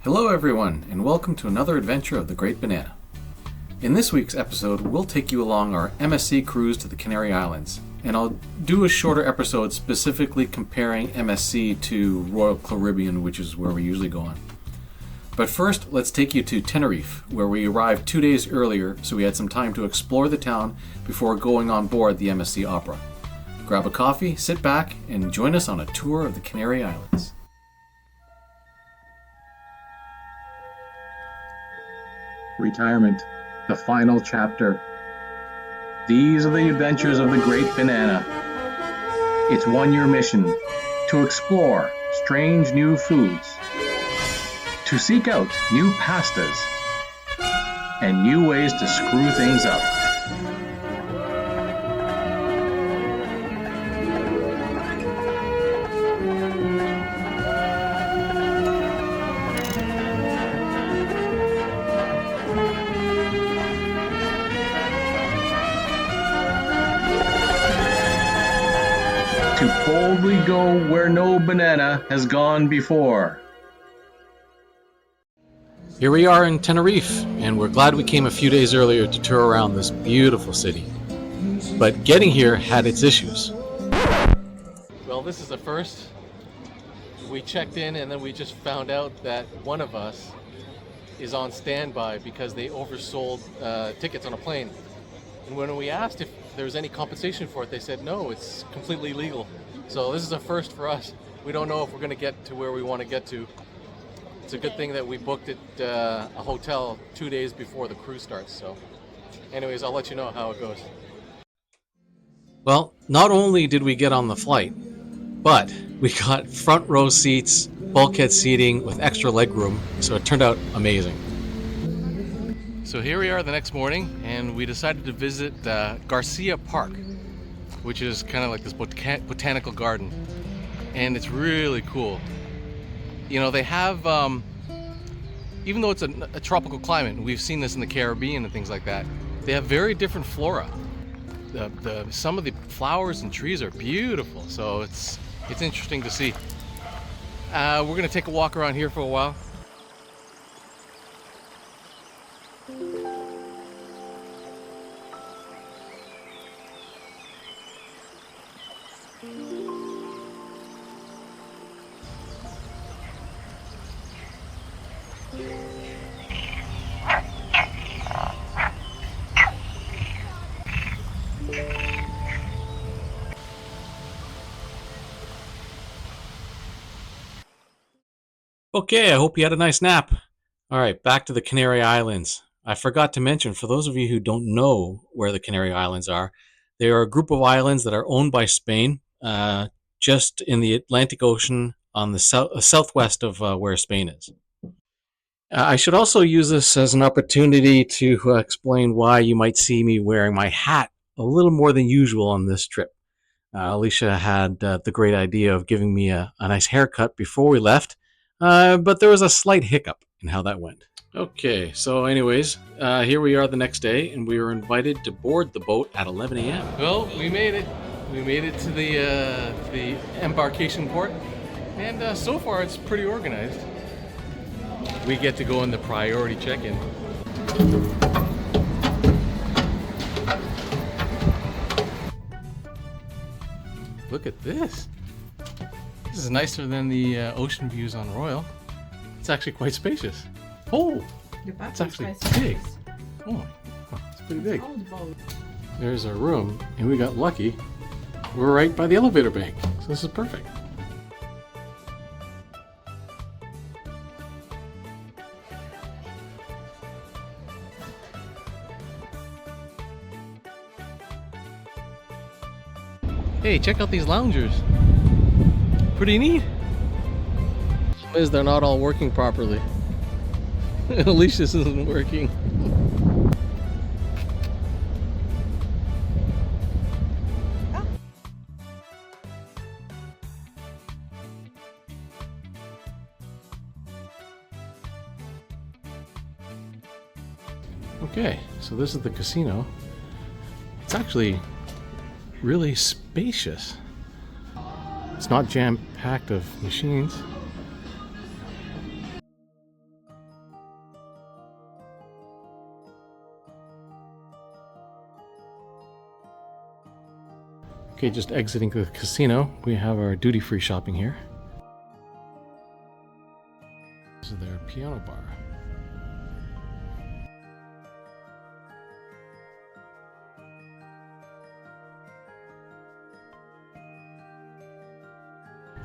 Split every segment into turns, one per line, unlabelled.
Hello everyone, and welcome to another adventure of the Great Banana. In this week's episode, we'll take you along our MSC cruise to the Canary Islands, and I'll do a shorter episode specifically comparing MSC to Royal Caribbean, which is where we usually go on. But first, let's take you to Tenerife, where we arrived 2 days earlier, so we had some time to explore the town before going on board the MSC Opera. Grab a coffee, sit back, and join us on a tour of the Canary Islands.
Retirement, the final chapter. These are the adventures of the Great Banana. Its one-year mission: to explore strange new foods, to seek out new pastas, and new ways to screw things up. To boldly go where no banana has gone before.
Here we are in Tenerife, and we're glad we came a few days earlier to tour around this beautiful city. But getting here had its issues. Well, this is the first. We checked in and then we just found out that one of us is on standby because they oversold tickets on a plane. And when we asked if there was any compensation for it, they said no, it's completely legal. So this is a first for us. We don't know if we're going to get to where we want to get to. It's a good thing that we booked at a hotel 2 days before the cruise starts. So anyways, I'll let you know how it goes. Well, not only did we get on the flight, but we got front row seats, bulkhead seating with extra leg room, so it turned out amazing. So here we are the next morning, and we decided to visit Garcia Park, which is kind of like this botanical garden, and it's really cool. You know, they have, even though it's a tropical climate, and we've seen this in the Caribbean and things like that, they have very different flora. Some of the flowers and trees are beautiful, so it's interesting to see. We're gonna take a walk around here for a while. Okay, I hope you had a nice nap. All right, back to the Canary Islands. I forgot to mention, for those of you who don't know where the Canary Islands are, they are a group of islands that are owned by Spain, just in the Atlantic Ocean on the southwest of where Spain is. I should also use this as an opportunity to explain why you might see me wearing my hat a little more than usual on this trip. Alicia had the great idea of giving me a nice haircut before we left, but there was a slight hiccup in how that went. Okay, so anyways, here we are the next day, and we were invited to board the boat at 11 a.m. Well, we made it. We made it to the embarkation port, and so far it's pretty organized. We get to go in the priority check-in. Look at this. This is nicer than the ocean views on Royal. It's actually quite spacious. Oh, it's actually big. Oh, it's pretty big. There's our room, and we got lucky. We're right by the elevator bank, so this is perfect. Hey, check out these loungers. Pretty neat. Is they're not all working properly. At least this isn't working. Okay, so this is the casino. It's actually really spacious. It's not jam-packed of machines. Okay, just exiting the casino. We have our duty-free shopping here. This is their piano bar.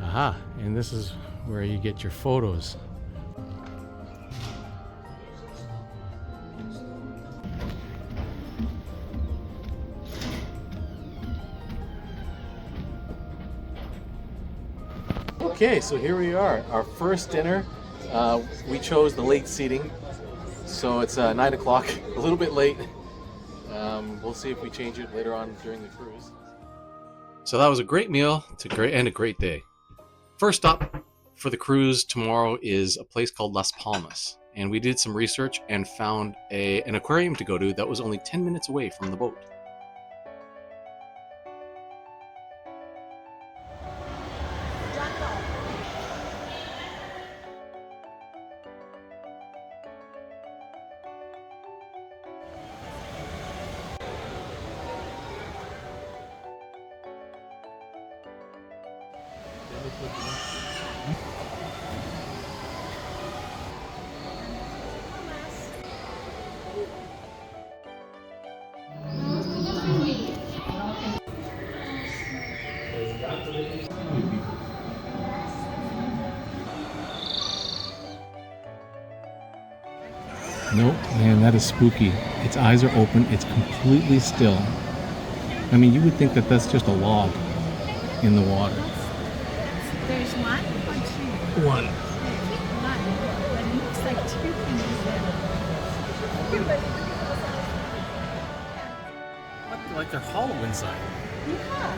Aha, and this is where you get your photos. Okay, so here we are, our first dinner. We chose the late seating, so it's 9 o'clock, a little bit late. We'll see if we change it later on during the cruise. So that was a great meal, a great day. First stop for the cruise tomorrow is a place called Las Palmas, and we did some research and found an aquarium to go to that was only 10 minutes away from the boat. Nope, man, that is spooky. Its eyes are open, it's completely still. I mean, you would think that that's just a log in the water.
There's one or two?
One.
One. But it looks like two fingers there.
What, like they're hollow inside?
Yeah.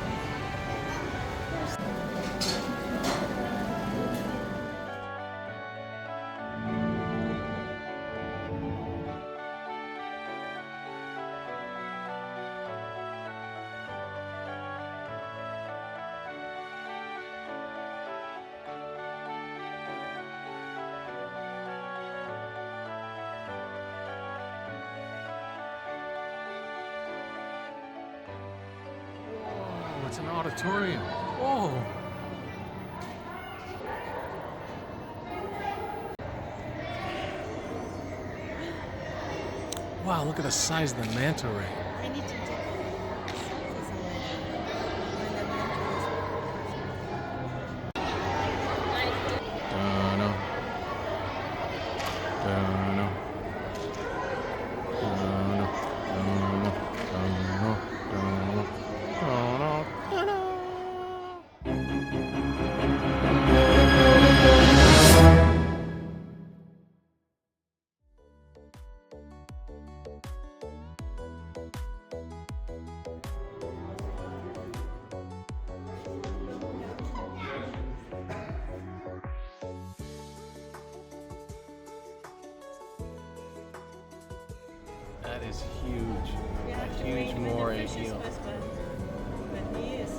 Oh, it's an auditorium. Oh. Wow, look at the size of the manta ray.
I need to take selfies
Dunno. Dunno. Dunno. Dunno. Dunno. Dunno. Dunno. Dunno. That is huge. A huge moray eel.
But he is.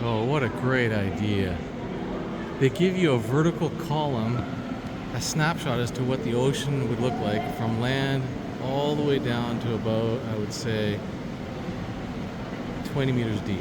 Oh, what a great idea. They give you a vertical column, a snapshot as to what the ocean would look like from land all the way down to about, I would say, 20 meters deep.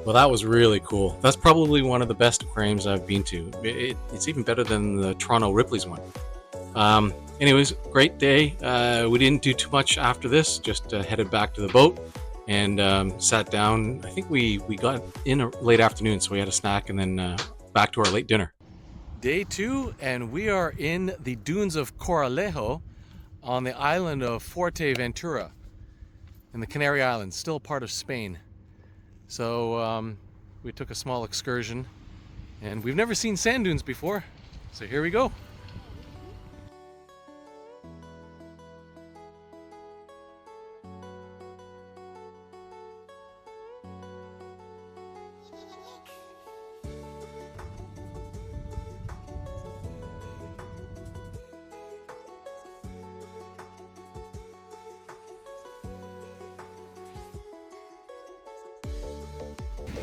Well, that was really cool. That's probably one of the best aquariums I've been to. It's even better than the Toronto Ripley's one. Anyways, great day. We didn't do too much after this, just headed back to the boat and sat down. I think we got in a late afternoon, so we had a snack and then back to our late dinner. Day 2, and we are in the dunes of Coralejo on the island of Fuerteventura in the Canary Islands, still part of Spain. So we took a small excursion, and we've never seen sand dunes before, so here we go.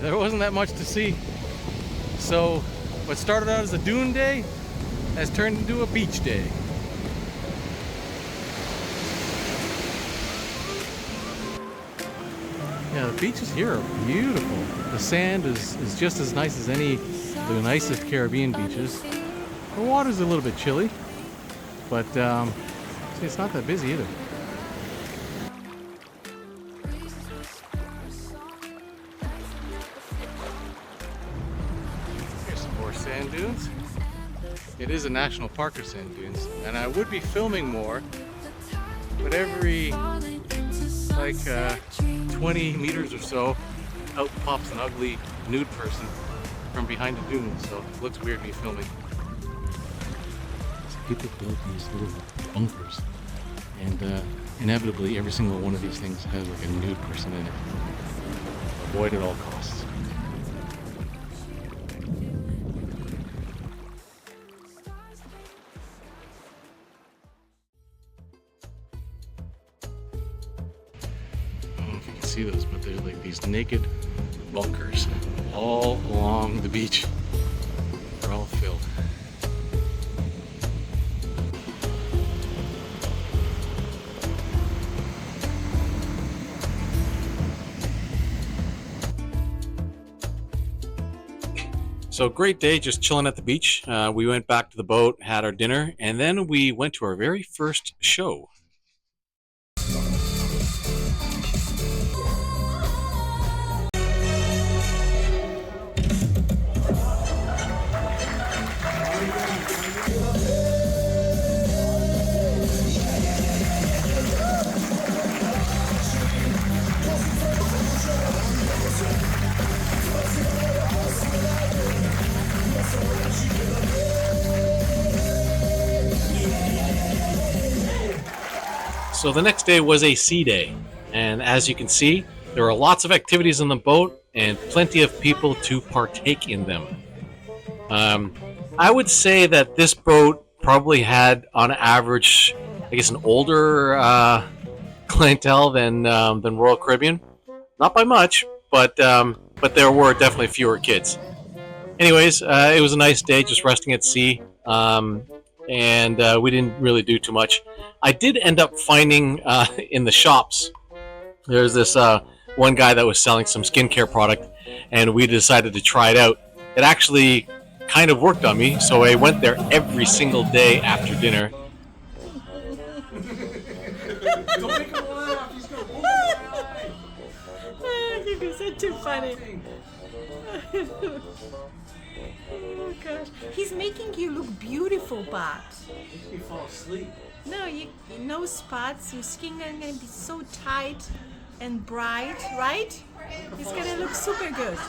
there wasn't that much to see. So what started out as a dune day has turned into a beach day. Yeah, the beaches here are beautiful. The sand is just as nice as any of the nicest Caribbean beaches. The water's a little bit chilly, but see, it's not that busy either. Here's some more sand dunes. It is a national park of sand dunes, and I would be filming more, but every like 20 meters or so, out pops an ugly nude person from behind a dune, so it looks weird me filming. So people build these little bunkers, and inevitably every single one of these things has like a nude person in it. Avoid at all costs. See those, but they're like these naked bunkers all along the beach. They're all filled. So great day, just chilling at the beach. We went back to the boat, had our dinner, and then we went to our very first show. So the next day was a sea day, and as you can see, there were lots of activities on the boat and plenty of people to partake in them. I would say that this boat probably had, on average, I guess, an older clientele than Royal Caribbean. Not by much, but there were definitely fewer kids. Anyways, it was a nice day, just resting at sea. And we didn't really do too much. I did end up finding in the shops, there's this one guy that was selling some skincare product, and we decided to try it out. It actually kind of worked on me, so I went there every single day after dinner.
Don't make him laugh. He's gonna roll my eye.
You guys are too funny. Oh gosh, he's making you look beautiful, Babs.
Makes me fall asleep.
No, no spots. Your skin is gonna be so tight and bright, right? It's gonna look super good.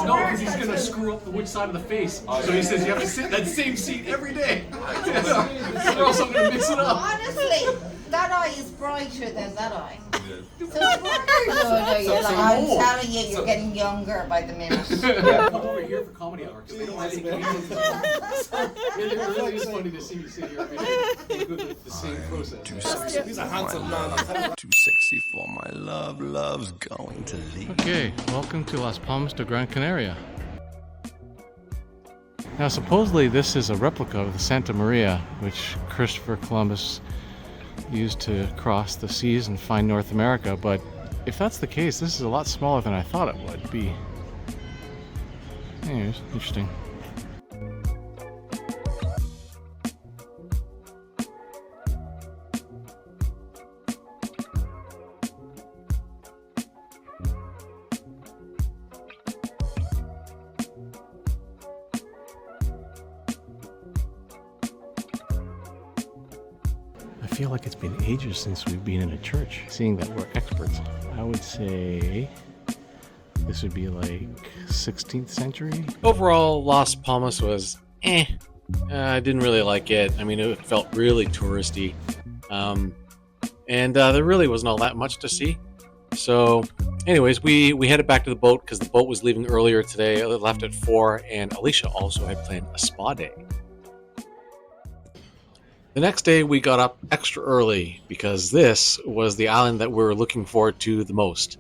No, because he's gonna screw up the which side of the face. So he says you have to sit in that same seat every day. Or else I'm gonna mix it up.
Honestly, that eye is brighter than that eye. So I'm telling you, you're getting younger by the minute.
Yeah, come over here for comedy hour because they don't want to see comedians. It really is funny to see you sit here every day. You go through the same process.
Too sexy
He's
for
a handsome
my
man.
love. Too sexy for my love. Love's going to leave.
Okay, welcome to Las Palmas de Gran Canaria. Now, supposedly this is a replica of the Santa Maria, which Christopher Columbus used to cross the seas and find North America, but if that's the case, this is a lot smaller than I thought it would be. Anyways, interesting. I feel like it's been ages since we've been in a church. Seeing that we're experts, I would say this would be like 16th century. Overall, Las Palmas was I didn't really like it. I mean, it felt really touristy. And there really wasn't all that much to see. So anyways, we headed back to the boat because the boat was leaving earlier today. It left at 4, and Alicia also had planned a spa day. The next day we got up extra early because this was the island that we were looking forward to the most.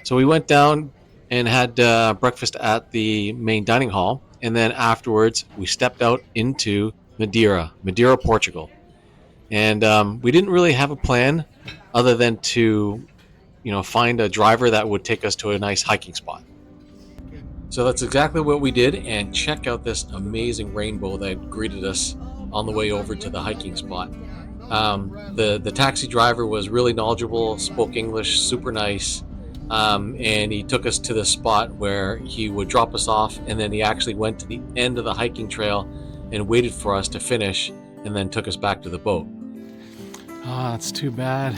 So we went down and had breakfast at the main dining hall. And then afterwards, we stepped out into Madeira, Portugal. And we didn't really have a plan other than to, find a driver that would take us to a nice hiking spot. So that's exactly what we did. And check out this amazing rainbow that greeted us on the way over to the hiking spot. The taxi driver was really knowledgeable, spoke English, super nice, and he took us to the spot where he would drop us off, and then he actually went to the end of the hiking trail and waited for us to finish, and then took us back to the boat. Ah, that's too bad.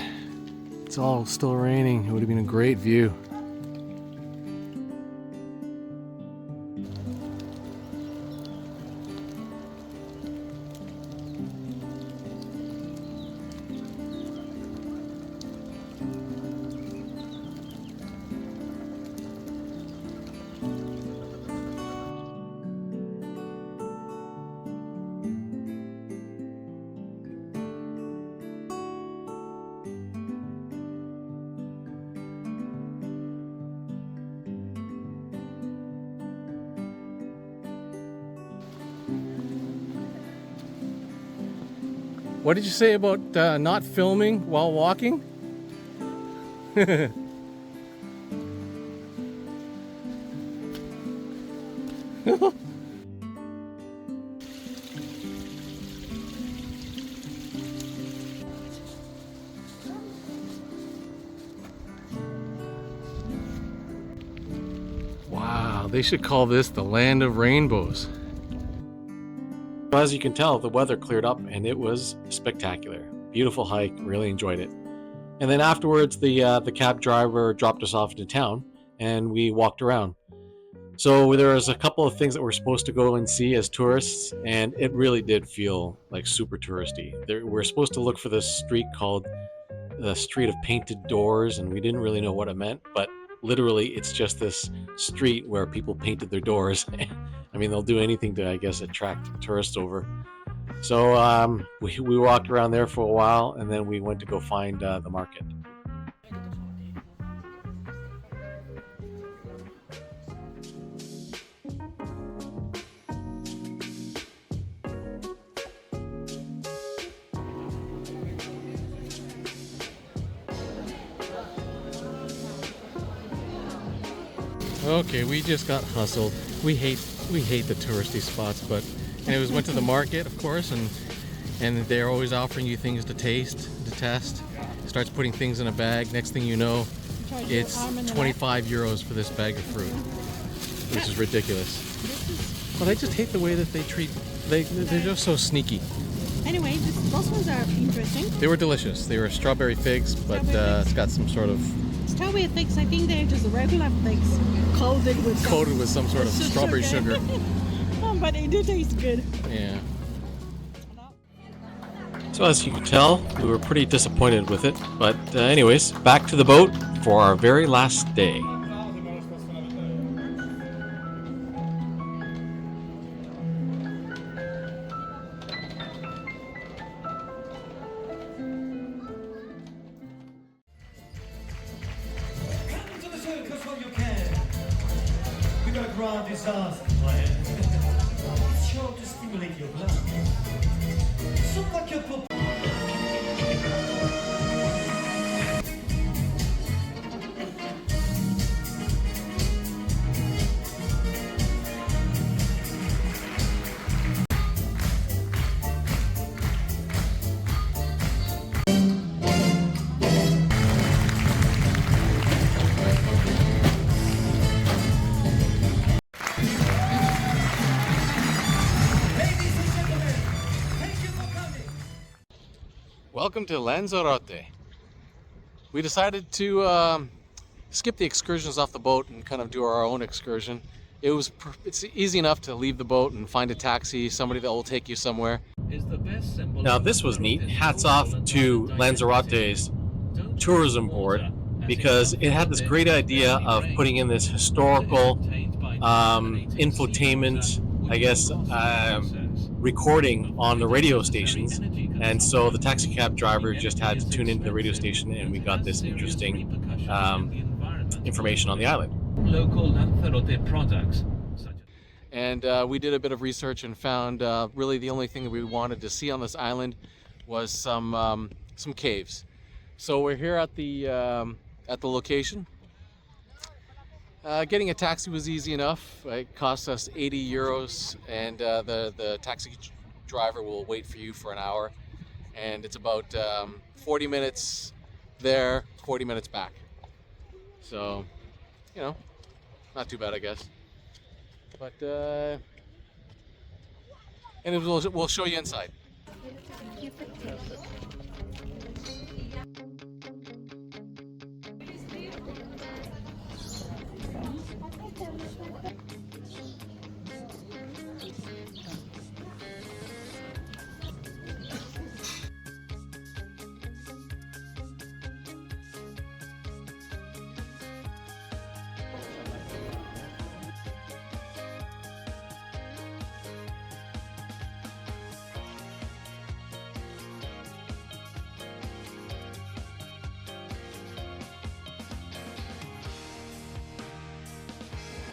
It's all still raining. It would have been a great view. What did you say about not filming while walking? Wow, they should call this the land of rainbows. As you can tell, the weather cleared up and it was spectacular. Beautiful hike, really enjoyed it. And then afterwards, the cab driver dropped us off into town and we walked around. So there was a couple of things that we're supposed to go and see as tourists, and it really did feel like super touristy. We're supposed to look for this street called the Street of Painted Doors, and we didn't really know what it meant, but literally it's just this street where people painted their doors. I mean, they'll do anything to, I guess, attract tourists over. So we walked around there for a while, and then we went to go find the market. Okay, we just got hustled. We hate the touristy spots, but anyways, went to the market, of course, and they're always offering you things to taste, to test. Starts putting things in a bag. Next thing you know, it's 25 euros for this bag of fruit, which is ridiculous. But I just hate the way that they're just so sneaky.
Anyway, those ones are interesting.
They were delicious. They were strawberry figs, but it's got some sort of
Strawberry figs, I think they're just regular figs coated with
some sort of strawberry sugar.
Oh, but it did taste good.
Yeah. So as you can tell, we were pretty disappointed with it. But anyways, back to the boat for our very last day.
Grand disaster plan. It's sure to stimulate your blood. Somewhat your
Welcome to Lanzarote. We decided to skip the excursions off the boat and kind of do our own excursion. It's easy enough to leave the boat and find a taxi, somebody that will take you somewhere. Now this was neat. Hats off to Lanzarote's tourism board, because it had this great idea of putting in this historical infotainment, I guess, recording on the radio stations. And so the taxi cab driver just had to tune into the radio station, and we got this interesting information on the island.
Local Lanzarote products, such as...
And we did a bit of research and found really the only thing that we wanted to see on this island was some caves. So we're here at the location. Getting a taxi was easy enough. It cost us 80 euros, and the taxi driver will wait for you for an hour. And it's about 40 minutes there, 40 minutes back. So, you know, not too bad, I guess. But, and we'll show you inside.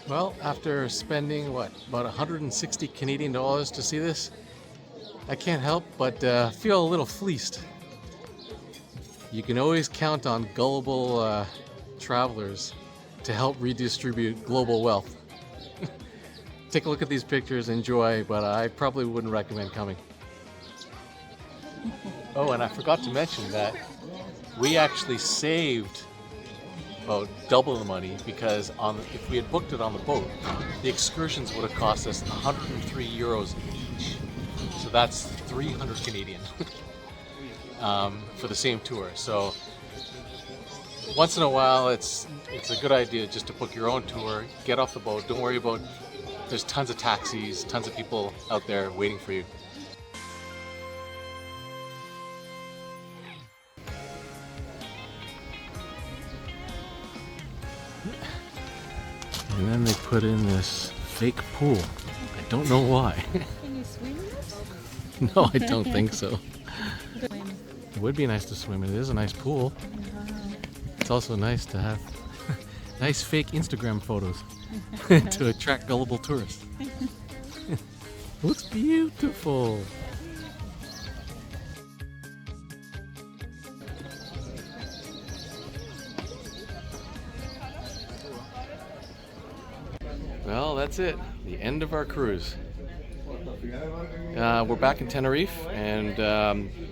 Well, after spending, what, about 160 Canadian dollars to see this, I can't help but feel a little fleeced. You can always count on gullible travelers to help redistribute global wealth. Take a look at these pictures, enjoy, but I probably wouldn't recommend coming. Oh, and I forgot to mention that we actually saved about double the money, because if we had booked it on the boat, the excursions would have cost us 103 euros each. So that's 300 Canadian for the same tour. So once in a while, it's a good idea just to book your own tour, get off the boat, don't worry about, there's tons of taxis, tons of people out there waiting for you. And then they put in this fake pool. I don't know why.
Can you swim in it?
No, I don't think so. It would be nice to swim in. It is a nice pool. It's also nice to have nice fake Instagram photos to attract gullible tourists. Looks beautiful. Well, that's it. The end of our cruise. We're back in Tenerife, and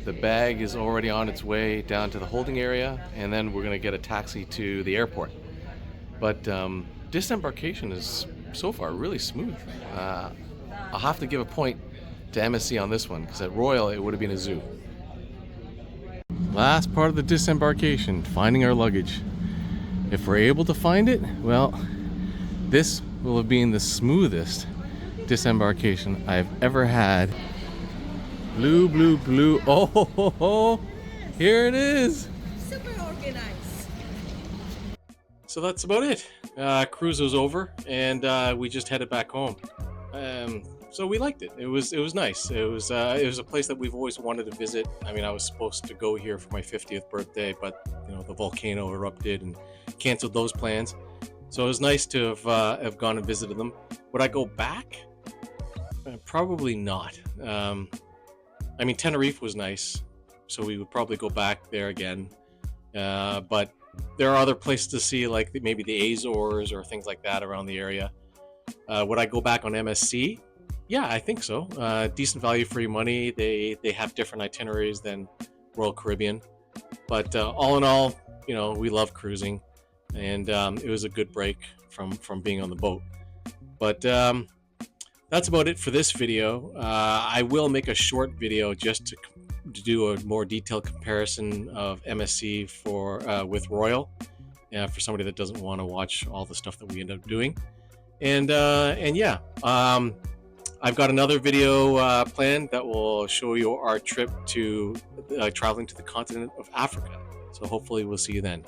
the bag is already on its way down to the holding area, and then we're going to get a taxi to the airport. But disembarkation is so far really smooth. I'll have to give a point to MSC on this one, because at Royal it would have been a zoo. Last part of the disembarkation, finding our luggage. If we're able to find it, well, this will have been the smoothest disembarkation I've ever had. Blue, blue, blue. Oh, ho, ho, ho. Here it is.
Super organized.
So that's about it. Cruise was over, and we just headed back home. So we liked it. It was nice. It was a place that we've always wanted to visit. I mean, I was supposed to go here for my 50th birthday, but you know, the volcano erupted and canceled those plans. So it was nice to have gone and visited them. Would I go back? Probably not. I mean, Tenerife was nice, so we would probably go back there again. But there are other places to see, like maybe the Azores or things like that around the area. Would I go back on MSC? Yeah, I think so. Decent value for your money. They have different itineraries than Royal Caribbean. But all in all, you know, we love cruising. And it was a good break from being on the boat. But that's about it for this video. I will make a short video just to do a more detailed comparison of MSC with Royal, for somebody that doesn't want to watch all the stuff that we end up doing. And yeah, I've got another video planned that will show you our trip to traveling to the continent of Africa. So hopefully we'll see you then.